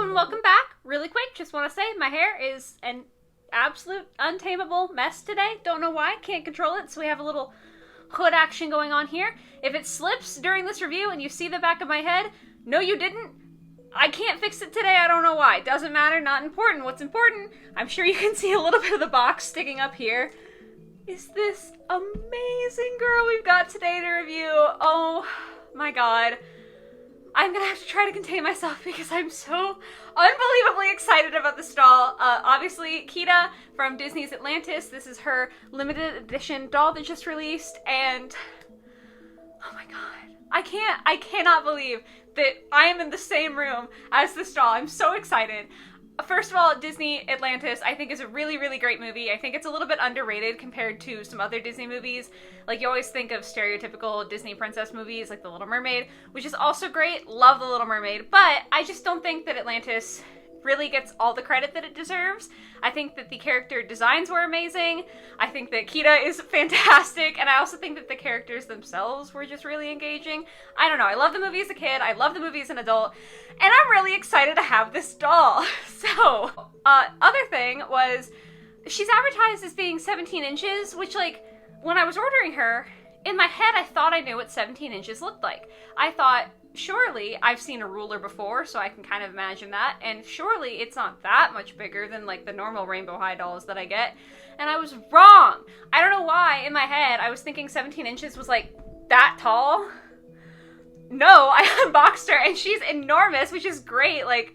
and welcome back. Really quick, just want to say my hair is an absolute untamable mess today. Don't know why, can't control it, so we have a little hood action going on here. If it slips during this review and you see the back of my head, no you didn't. I can't fix it today, I don't know why. Doesn't matter, not important. What's important, I'm sure you can see a little bit of the box sticking up here, is this amazing girl we've got today to review. Oh my god. I'm gonna have to try to contain myself because I'm so unbelievably excited about this doll. Obviously, Kida from Disney's Atlantis. This is her limited edition doll that just released, and oh my god. I cannot believe that I am in the same room as this doll. I'm so excited. First of all, Disney Atlantis, I think, is a really, really great movie. I think it's a little bit underrated compared to some other Disney movies. Like, you always think of stereotypical Disney princess movies, like The Little Mermaid, which is also great. Love The Little Mermaid. But I just don't think that Atlantis really gets all the credit that it deserves. I think that the character designs were amazing. I think that Kida is fantastic. And I also think that the characters themselves were just really engaging. I don't know. I love the movie as a kid. I love the movie as an adult. And I'm really excited to have this doll. So, other thing was, she's advertised as being 17 inches, which, like, when I was ordering her, in my head I thought I knew what 17 inches looked like. I thought, surely, I've seen a ruler before, so I can kind of imagine that, and surely it's not that much bigger than, like, the normal Rainbow High dolls that I get. And I was wrong! I don't know why, in my head, I was thinking 17 inches was, like, that tall. No, I unboxed her, and she's enormous, which is great. Like,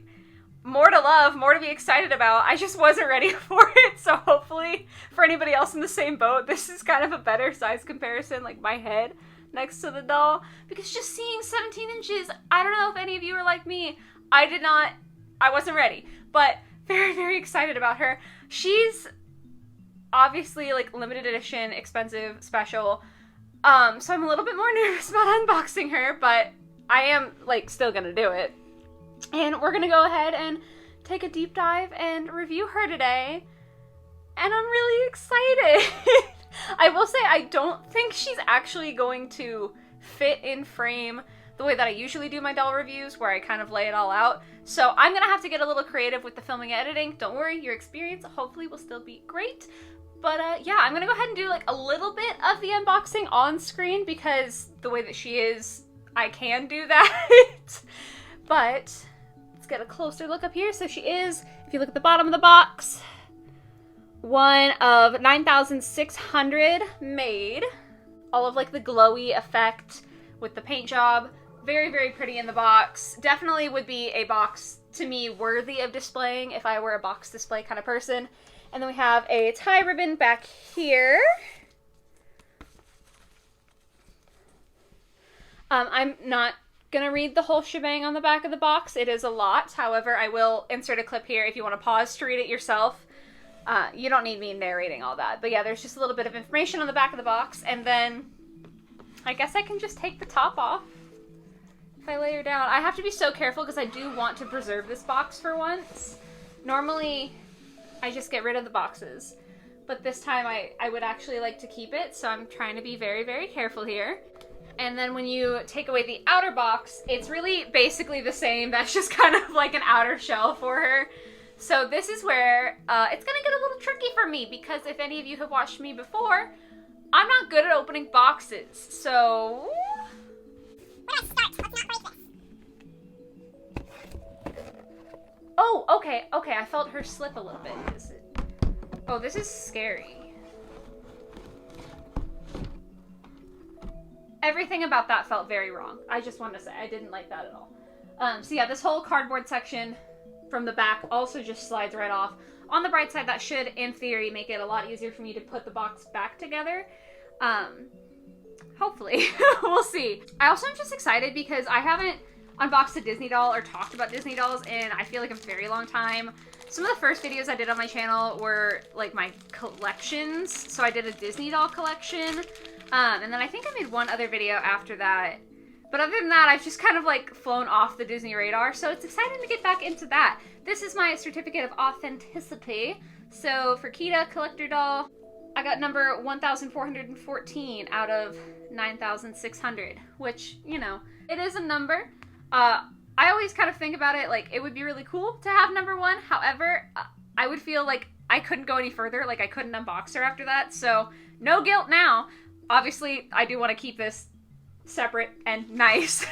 more to love, more to be excited about. I just wasn't ready for it, so hopefully, for anybody else in the same boat, this is kind of a better size comparison, like my head next to the doll. Because just seeing 17 inches, I don't know if any of you are like me. I wasn't ready. But very, very excited about her. She's obviously, like, limited edition, expensive, special. So I'm a little bit more nervous about unboxing her, but I am, like, still gonna do it. And we're gonna go ahead and take a deep dive and review her today. And I'm really excited. I will say I don't think she's actually going to fit in frame the way that I usually do my doll reviews, where I kind of lay it all out. So I'm gonna have to get a little creative with the filming and editing. Don't worry, your experience hopefully will still be great. But yeah, I'm gonna go ahead and do, like, a little bit of the unboxing on screen because the way that she is, I can do that. But let's get a closer look up here. So she is, if you look at the bottom of the box, one of 9,600 made. All of, like, the glowy effect with the paint job. Very, very pretty in the box. Definitely would be a box, to me, worthy of displaying if I were a box display kind of person. And then we have a tie ribbon back here. I'm not gonna read the whole shebang on the back of the box. It is a lot. However, I will insert a clip here if you want to pause to read it yourself. You don't need me narrating all that. But yeah, there's just a little bit of information on the back of the box. And then I guess I can just take the top off if I lay her down. I have to be so careful because I do want to preserve this box for once. Normally, I just get rid of the boxes. But this time I would actually like to keep it, so I'm trying to be very, very careful here. And then when you take away the outer box, it's really basically the same. That's just kind of like an outer shell for her. So this is where it's gonna get a little tricky for me, because if any of you have watched me before, I'm not good at opening boxes. So Let's start. Let's not break this. oh, okay, I felt her slip a little bit. Oh, this is scary. Everything about that felt very wrong. I just wanted to say, I didn't like that at all. So yeah, this whole cardboard section from the back also just slides right off. On the bright side, that should, in theory, make it a lot easier for me to put the box back together. Hopefully. We'll see. I also am just excited because I haven't unboxed a Disney doll or talked about Disney dolls in, I feel like, a very long time. Some of the first videos I did on my channel were, like, my collections. So I did a Disney doll collection. And then I think I made one other video after that. But other than that, I've just kind of, like, flown off the Disney radar. So it's exciting to get back into that. This is my certificate of authenticity. So for Kida collector doll, I got number 1,414 out of 9,600, which, you know, it is a number. I always kind of think about it like it would be really cool to have number 1. However, I would feel like I couldn't go any further. Like I couldn't unbox her after that. So no guilt now. Obviously, I do want to keep this separate and nice.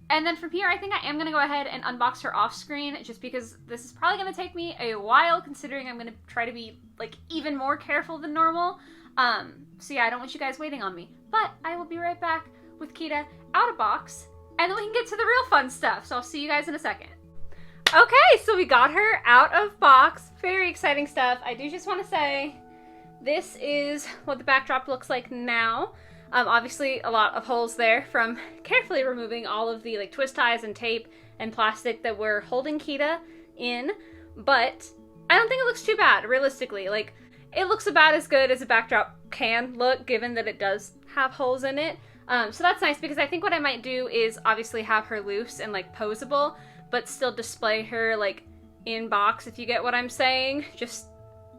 And then from here, I think I am going to go ahead and unbox her off screen just because this is probably going to take me a while considering I'm going to try to be like even more careful than normal. So yeah, I don't want you guys waiting on me. But I will be right back with Kida out of box and then we can get to the real fun stuff. So I'll see you guys in a second. Okay, so we got her out of box. Very exciting stuff. I do just want to say this is what the backdrop looks like now. Obviously a lot of holes there from carefully removing all of the like twist ties and tape and plastic that were holding Kida in, but I don't think it looks too bad, realistically. Like, it looks about as good as a backdrop can look, given that it does have holes in it. So that's nice, because I think what I might do is obviously have her loose and like posable, but still display her like in box, if you get what I'm saying. Just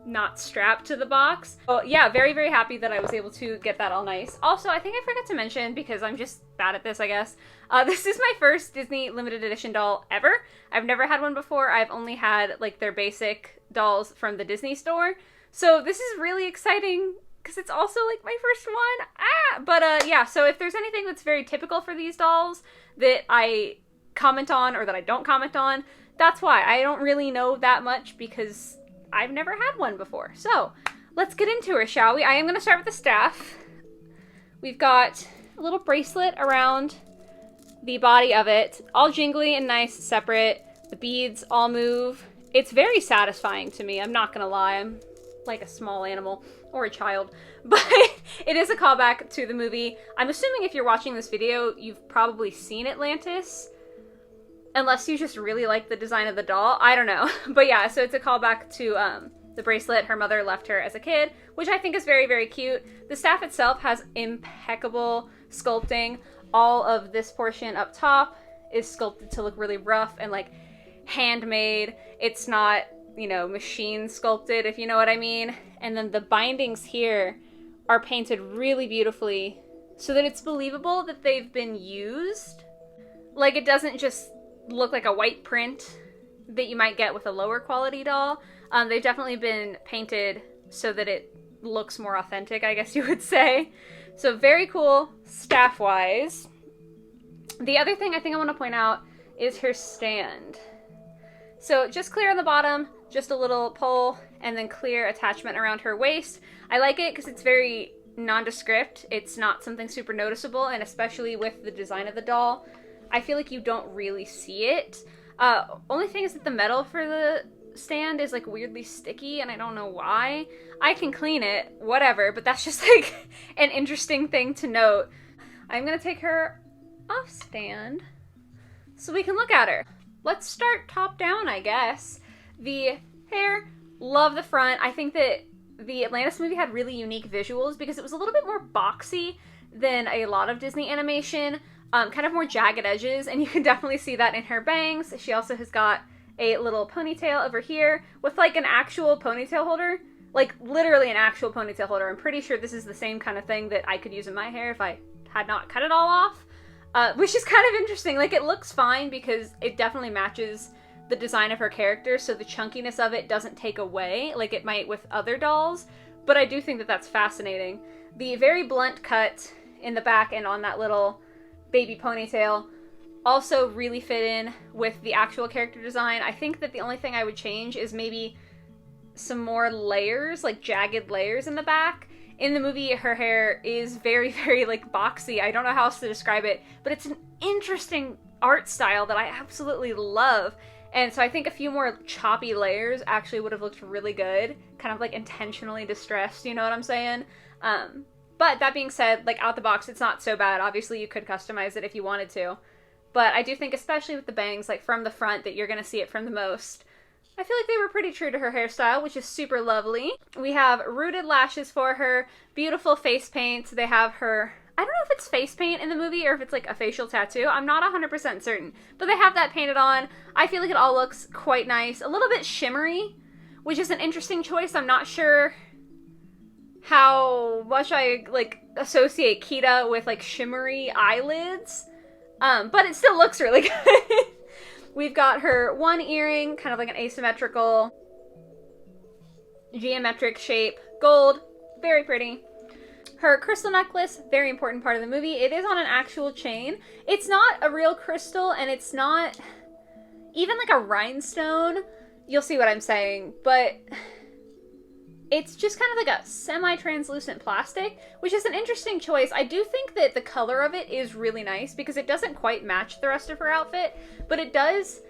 not strapped to the box. Oh yeah, very, very happy that I was able to get that all nice. Also, I think I forgot to mention, because I'm just bad at this, I guess, this is my first Disney limited edition doll ever. I've never had one before. I've only had like their basic dolls from the Disney store. So this is really exciting because it's also like my first one. But yeah, so if there's anything that's very typical for these dolls that I comment on or that I don't comment on, that's why. I don't really know that much because I've never had one before. So let's get into her, shall we? I am going to start with the staff. We've got a little bracelet around the body of it, all jingly and nice, separate. The beads all move. It's very satisfying to me, I'm not going to lie. I'm like a small animal or a child, but it is a callback to the movie. I'm assuming if you're watching this video, you've probably seen Atlantis. Unless you just really like the design of the doll. I don't know. But yeah, so it's a callback to the bracelet her mother left her as a kid, which I think is very, very cute. The staff itself has impeccable sculpting. All of this portion up top is sculpted to look really rough and like handmade. It's not, you know, machine sculpted, if you know what I mean. And then the bindings here are painted really beautifully so that it's believable that they've been used. Like, it doesn't just look like a white print that you might get with a lower quality doll. They've definitely been painted so that it looks more authentic, I guess you would say. So very cool staff-wise. The other thing I think I want to point out is her stand. So just clear on the bottom, just a little pole, and then clear attachment around her waist. I like it because it's very nondescript. It's not something super noticeable, and especially with the design of the doll, I feel like you don't really see it. Only thing is that the metal for the stand is like weirdly sticky, and I don't know why. I can clean it, whatever, but that's just like an interesting thing to note. I'm gonna take her off stand so we can look at her. Let's start top down, I guess. The hair, love the front. I think that the Atlantis movie had really unique visuals because it was a little bit more boxy than a lot of Disney animation. Kind of more jagged edges, and you can definitely see that in her bangs. She also has got a little ponytail over here with like an actual ponytail holder. Like literally an actual ponytail holder. I'm pretty sure this is the same kind of thing that I could use in my hair if I had not cut it all off. Which is kind of interesting. Like, it looks fine because it definitely matches the design of her character, so the chunkiness of it doesn't take away like it might with other dolls. But I do think that that's fascinating. The very blunt cut in the back and on that little baby ponytail also really fit in with the actual character design. I think that the only thing I would change is maybe some more layers, like jagged layers in the back. In the movie, her hair is very, very like boxy. I don't know how else to describe it, but it's an interesting art style that I absolutely love. And so I think a few more choppy layers actually would have looked really good. Kind of like intentionally distressed, you know what I'm saying? But that being said, like out the box, it's not so bad. Obviously, you could customize it if you wanted to. But I do think, especially with the bangs, like from the front, that you're going to see it from the most. I feel like they were pretty true to her hairstyle, which is super lovely. We have rooted lashes for her, beautiful face paint. They have her, I don't know if it's face paint in the movie or if it's like a facial tattoo. I'm not 100% certain, but they have that painted on. I feel like it all looks quite nice. A little bit shimmery, which is an interesting choice. I'm not sure how much I like associate Kida with like shimmery eyelids, but it still looks really good. We've got her one earring, kind of like an asymmetrical, geometric shape, gold, very pretty. Her crystal necklace, very important part of the movie. It is on an actual chain. It's not a real crystal, and it's not even like a rhinestone. You'll see what I'm saying, but it's just kind of like a semi-translucent plastic, which is an interesting choice. I do think that the color of it is really nice because it doesn't quite match the rest of her outfit, but it does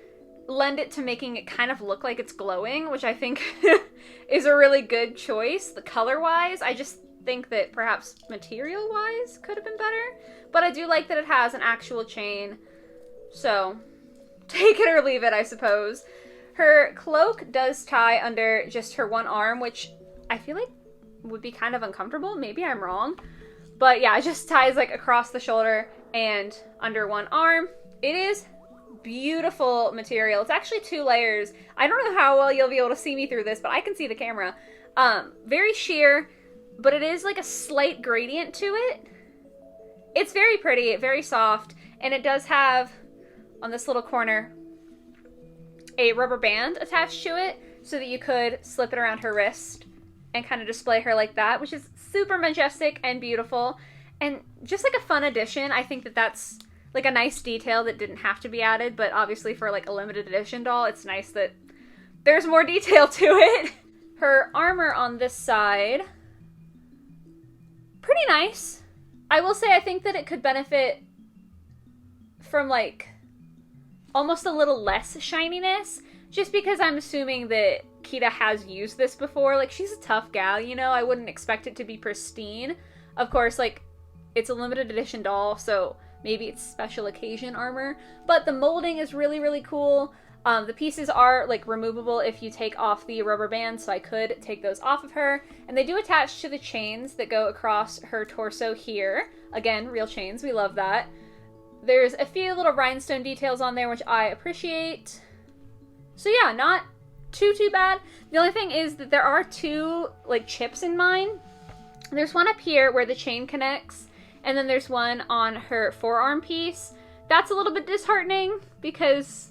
lend it to making it kind of look like it's glowing, which I think is a really good choice. The color-wise, I just think that perhaps material-wise could have been better, but I do like that it has an actual chain, so take it or leave it, I suppose. Her cloak does tie under just her one arm, which I feel like would be kind of uncomfortable. Maybe I'm wrong, but yeah, it just ties like across the shoulder and under one arm. It is beautiful material. It's actually 2 layers. I don't know how well you'll be able to see me through this, but I can see the camera. Very sheer, but it is like a slight gradient to it. It's very pretty, very soft, and it does have, on this little corner, a rubber band attached to it so that you could slip it around her wrist and kind of display her like that, which is super majestic and beautiful, and just like a fun addition. I think that that's like a nice detail that didn't have to be added, but obviously for like a limited edition doll, it's nice that there's more detail to it. Her armor on this side, pretty nice. I will say I think that it could benefit from like almost a little less shininess, just because I'm assuming that Kida has used this before. Like, she's a tough gal, you know? I wouldn't expect it to be pristine. Of course, like, it's a limited edition doll, so maybe it's special occasion armor, but the molding is really, really cool. The pieces are, like, removable if you take off the rubber band, so I could take those off of her. And they do attach to the chains that go across her torso here. Again, real chains, we love that. There's a few little rhinestone details on there, which I appreciate. So yeah, not too bad. The only thing is that there are 2, like, chips in mine. There's one up here where the chain connects, and then there's one on her forearm piece. That's a little bit disheartening because,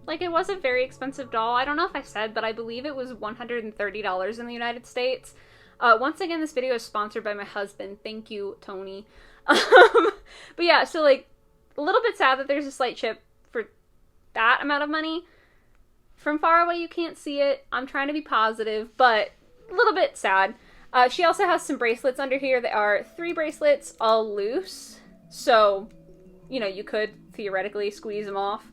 like, it was a very expensive doll. I don't know if I said, but I believe it was $130 in the United States. Once again, this video is sponsored by my husband. Thank you, Tony. But yeah, so, like, a little bit sad that there's a slight chip for that amount of money. From far away, you can't see it. I'm trying to be positive, but a little bit sad. She also has some bracelets under here. There are 3 bracelets, all loose. So, you know, you could theoretically squeeze them off.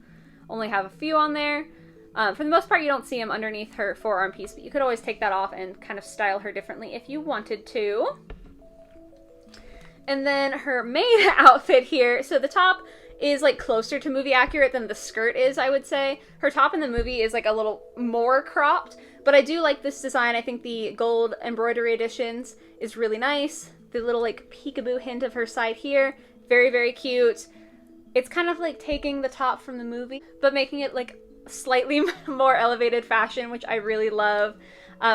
Only have a few on there. For the most part, you don't see them underneath her forearm piece, but you could always take that off and kind of style her differently if you wanted to. And then her main outfit here. So the top is like closer to movie accurate than the skirt is, I would say. Her top in the movie is like a little more cropped, but I do like this design. I think the gold embroidery editions is really nice. The little like peekaboo hint of her side here, very, very cute. It's kind of like taking the top from the movie, but making it like slightly more elevated fashion, which I really love.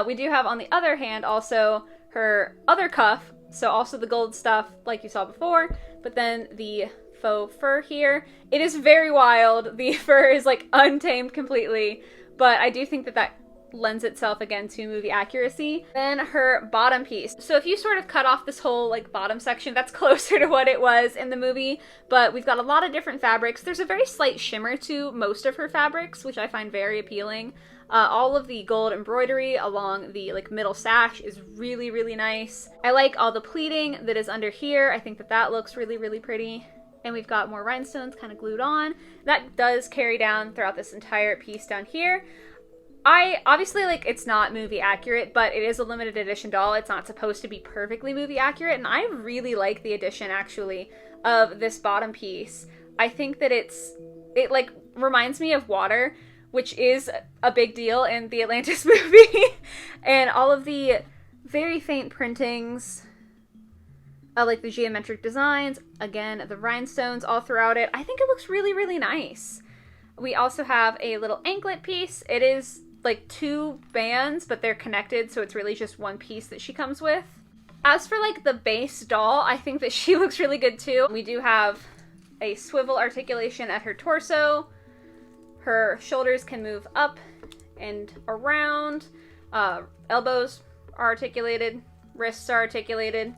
We do have on the other hand also her other cuff, so also the gold stuff like you saw before, but then the faux fur here. It is very wild. The fur is like untamed completely, but I do think that that lends itself again to movie accuracy. Then her bottom piece. So if you sort of cut off this whole like bottom section, that's closer to what it was in the movie, but we've got a lot of different fabrics. There's a very slight shimmer to most of her fabrics, which I find very appealing. All of the gold embroidery along the like middle sash is really, really nice. I like all the pleating that is under here. I think that that looks really, really pretty. And we've got more rhinestones kind of glued on. That does carry down throughout this entire piece down here. Obviously, like, it's not movie accurate, but it is a limited edition doll. It's not supposed to be perfectly movie accurate, and I really like the addition, actually, of this bottom piece. I think that it like, reminds me of water, which is a big deal in the Atlantis movie. And all of the very faint printings, like the geometric designs, again, the rhinestones all throughout it. I think it looks really, really nice. We also have a little anklet piece. It is like 2 bands, but they're connected, so it's really just one piece that she comes with. As for like the base doll, I think that she looks really good too. We do have a swivel articulation at her torso. Her shoulders can move up and around. Elbows are articulated. Wrists are articulated.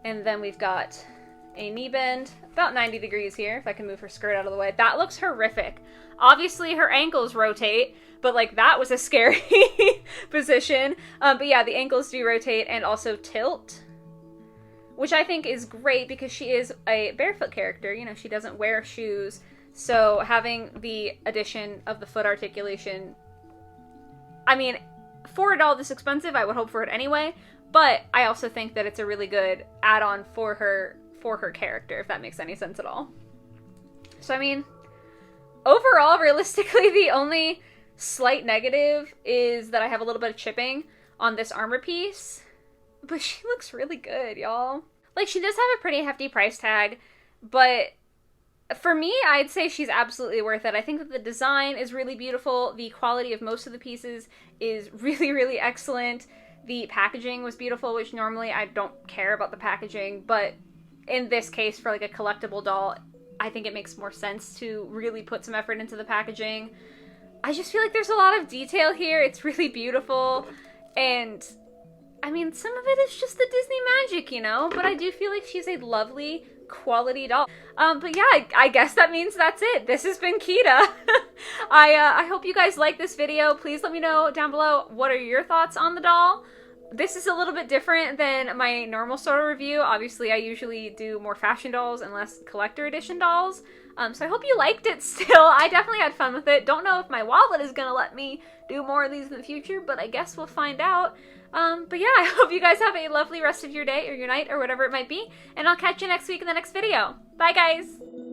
And then we've got a knee bend, about 90 degrees here, if I can move her skirt out of the way. That looks horrific. Obviously, her ankles rotate, but like that was a scary position. But yeah, the ankles do rotate and also tilt, which I think is great because she is a barefoot character. You know, she doesn't wear shoes. So having the addition of the foot articulation, I mean, for a doll this expensive, I would hope for it anyway. But I also think that it's a really good add-on for her character, if that makes any sense at all. So I mean, overall, realistically, the only slight negative is that I have a little bit of chipping on this armor piece. But she looks really good, y'all. Like, she does have a pretty hefty price tag, but for me, I'd say she's absolutely worth it. I think that the design is really beautiful. The quality of most of the pieces is really, really excellent. The packaging was beautiful, which normally I don't care about the packaging, but in this case, for like a collectible doll, I think it makes more sense to really put some effort into the packaging. I just feel like there's a lot of detail here. It's really beautiful, and I mean, some of it is just the Disney magic, you know, but I do feel like she's a lovely quality doll. But yeah, I guess that means that's it. This has been Kida. I hope you guys like this video. Please let me know down below, what are your thoughts on the doll? This is a little bit different than my normal sort of review. Obviously, I usually do more fashion dolls and less collector edition dolls. So I hope you liked it still. I definitely had fun with it. Don't know if my wallet is gonna let me do more of these in the future, but I guess we'll find out. But yeah, I hope you guys have a lovely rest of your day or your night or whatever it might be, and I'll catch you next week in the next video. Bye, guys!